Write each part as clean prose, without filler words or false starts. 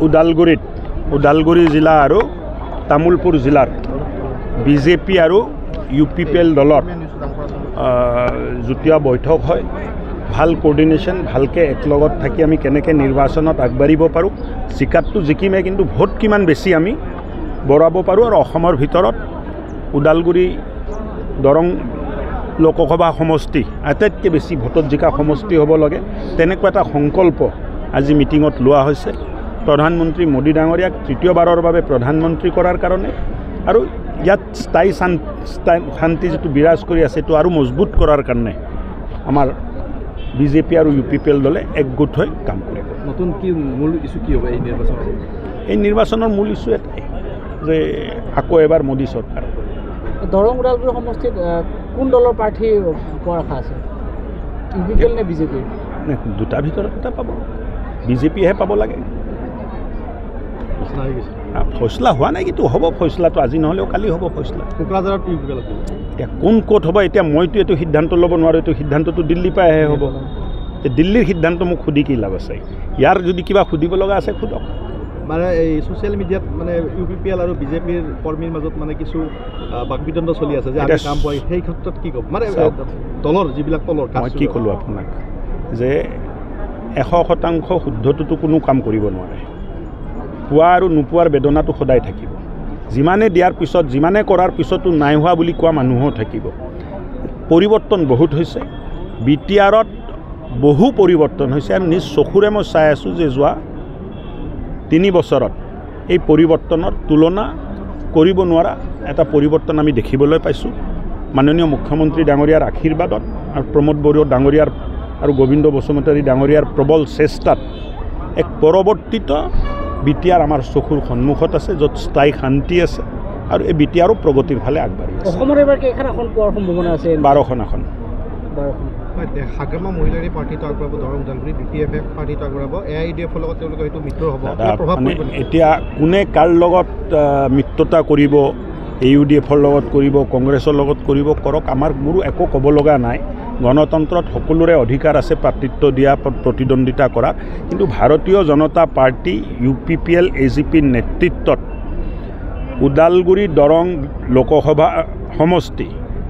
ওদালগুৰি জিলা আৰু তামুলপুৰ জিলাৰ বিজেপি আৰু UPPL দলৰ যুটীয়া বৈঠক হয়। ভাল কোঅৰ্ডিনেশ্যন, ভালকে একলগত থাকি আমি কেনেকৈ নিৰ্বাচনত আগবাঢ়িব পাৰোঁ, জিকাতটো জিকিমে কিন্তু ভোট কিমান বেছি আমি বঢ়াব পাৰোঁ আৰু অসমৰ ভিতৰত ওদালগুৰি দৰং লোকসভা সমষ্টি আটাইতকৈ বেছি ভোটত জিকা সমষ্টি হ'ব লাগে, তেনেকুৱা এটা সংকল্প আজি মিটিঙত লোৱা হৈছে। প্ৰধানমন্ত্ৰী মোদী ডাঙৰীয়াক তৃতীয়বাৰৰ বাবে প্ৰধানমন্ত্ৰী কৰাৰ কাৰণে আৰু ইয়াত স্থায়ী শান্তি যিটো বিৰাজ কৰি আছে সেইটো আৰু মজবুত কৰাৰ কাৰণে আমাৰ বিজেপি আৰু UPPL দলে একগোট হৈ কাম কৰিব। নতুন কি মূল ইস্যু কি হ'ব এই নিৰ্বাচনৰ মূল ইস্যু এটাই যে আকৌ এবাৰ মোদী চৰকাৰ। দৰং ওদালগুৰি সমষ্টিত কোন দলৰ প্ৰাৰ্থী পোৱাৰ আশা আছে, UPPL নে বিজেপি? দুটাৰ ভিতৰত এটা পাব, বিজেপিহে পাব লাগে। ফৈচলা হোৱা নাই কিন্তু হ'ব, ফৈচলাটো আজি নহ'লেও কালি হ'ব ফৈচলা। কোকৰাঝাৰত এতিয়া কোন ক'ত হ'ব এতিয়া মইতো এইটো সিদ্ধান্ত ল'ব নোৱাৰোঁ, এইটো সিদ্ধান্তটো দিল্লীৰ পৰাহে হ'ব। দিল্লীৰ সিদ্ধান্ত মোক সুধি কি লাভ আছে? ইয়াৰ যদি কিবা সুধিব লগা আছে সোধক। মানে এই ছ'চিয়েল মিডিয়াত মানে UPPL আৰু বিজেপিৰ কৰ্মীৰ মাজত মানে কিছু বাকবিতণ্ড চলি আছে যে আমি কাম পাই, সেই ক্ষেত্ৰত কি ক'ব? মানে দলৰ যিবিলাক তলৰ মই কি ক'লোঁ আপোনাক যে 100% শুদ্ধটোতো কোনো কাম কৰিব নোৱাৰে। পোৱা আৰু নোপোৱাৰ বেদনাটো সদায় থাকিব। যিমানে দিয়াৰ পিছত, যিমানে কৰাৰ পিছতো নাই হোৱা বুলি কোৱা মানুহো থাকিব। পৰিৱৰ্তন বহুত হৈছে, BTRত বহু পৰিৱৰ্তন হৈছে আৰু নিজ চকুৰে মই চাই আছোঁ যে যোৱা 3 বছৰত এই পৰিৱৰ্তনৰ তুলনা কৰিব নোৱাৰা এটা পৰিৱৰ্তন আমি দেখিবলৈ পাইছোঁ। মাননীয় মুখ্যমন্ত্ৰী ডাঙৰীয়াৰ আশীৰ্বাদত আৰু প্ৰমোদ বড়ো ডাঙৰীয়াৰ আৰু গোবিন্দ বসুমতাৰী ডাঙৰীয়াৰ প্ৰবল চেষ্টাত এক পৰৱৰ্তীত BTR আমাৰ চকুৰ সন্মুখত আছে, য'ত স্থায়ী শান্তি আছে আৰু এই BTRও প্ৰগতিৰ ফালে আগবাঢ়ি আছে। অসমৰ এবাৰ কেইখন আসন পোৱাৰ সম্ভাৱনা আছে? 12খন আসন। হাগ্ৰামা মহিলাৰী পাৰ্টিটো আগবঢ়াব, দৰং ওদালগুৰি BPF পাৰ্টিটো আগবঢ়াব, AIDFৰ লগত তেওঁলোকে হয়তো মিত্ৰ হ'ব। এতিয়া কোনে কাৰ লগত মিত্ৰতা কৰিব, AUDFৰ লগত কৰিব, কংগ্ৰেছৰ লগত কৰিব, কৰক। মোৰো একো ক'ব লগা নাই। গণতন্ত্ৰত সকলোৰে অধিকাৰ আছে প্ৰাৰ্থিত্ব দিয়া, প্ৰতিদ্বন্দ্বিতা কৰাৰ। কিন্তু ভাৰতীয় জনতা পাৰ্টি UPPL AGPৰ নেতৃত্বত ওদালগুৰি দৰং লোকসভা সমষ্টি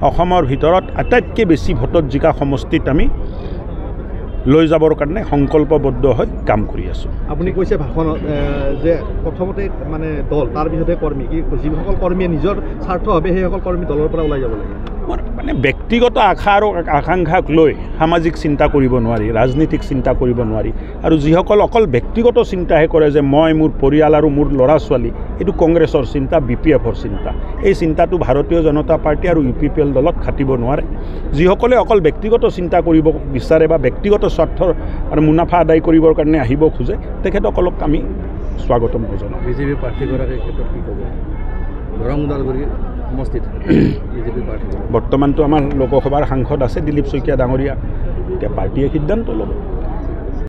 অসমৰ ভিতৰত আটাইতকৈ বেছি ভোটত জিকা সমষ্টিত আমি লৈ যাবৰ কাৰণে সংকল্পবদ্ধ হৈ কাম কৰি আছোঁ। আপুনি কৈছে ভাষণত যে প্ৰথমতে মানে দল, তাৰপিছতে কৰ্মী, যিসকল কৰ্মীয়ে নিজৰ স্বাৰ্থভাৱে সেইসকল কৰ্মী দলৰ পৰা ওলাই যাব লাগে। মানে ব্যক্তিগত আশা আৰু আকাংক্ষাক লৈ সামাজিক চিন্তা কৰিব নোৱাৰি, ৰাজনীতিক চিন্তা কৰিব নোৱাৰি। আৰু যিসকল অকল ব্যক্তিগত চিন্তাহে কৰে যে মই, মোৰ পৰিয়াল আৰু মোৰ ল'ৰা ছোৱালী, এইটো কংগ্ৰেছৰ চিন্তা, BPFৰ চিন্তা। এই চিন্তাটো ভাৰতীয় জনতা পাৰ্টি আৰু UPPL দলত খাটিব নোৱাৰে। যিসকলে অকল ব্যক্তিগত চিন্তা কৰিব বিচাৰে বা ব্যক্তিগত স্বাৰ্থৰ আৰু মুনাফা আদায় কৰিবৰ কাৰণে আহিব খোজে, তেখেতসকলক আমি স্বাগতম জনাওঁ। বিজেপি প্ৰাৰ্থীগৰাকীৰ ক্ষেত্ৰত কি ক'ব? দৰং ওদালগুৰি সমষ্টিত বিজেপি প্ৰাৰ্থী বৰ্তমানটো আমাৰ লোকসভাৰ সাংসদ আছে দিলীপ শইকীয়া ডাঙৰীয়া, এতিয়া পাৰ্টীয়ে সিদ্ধান্ত ল'ব।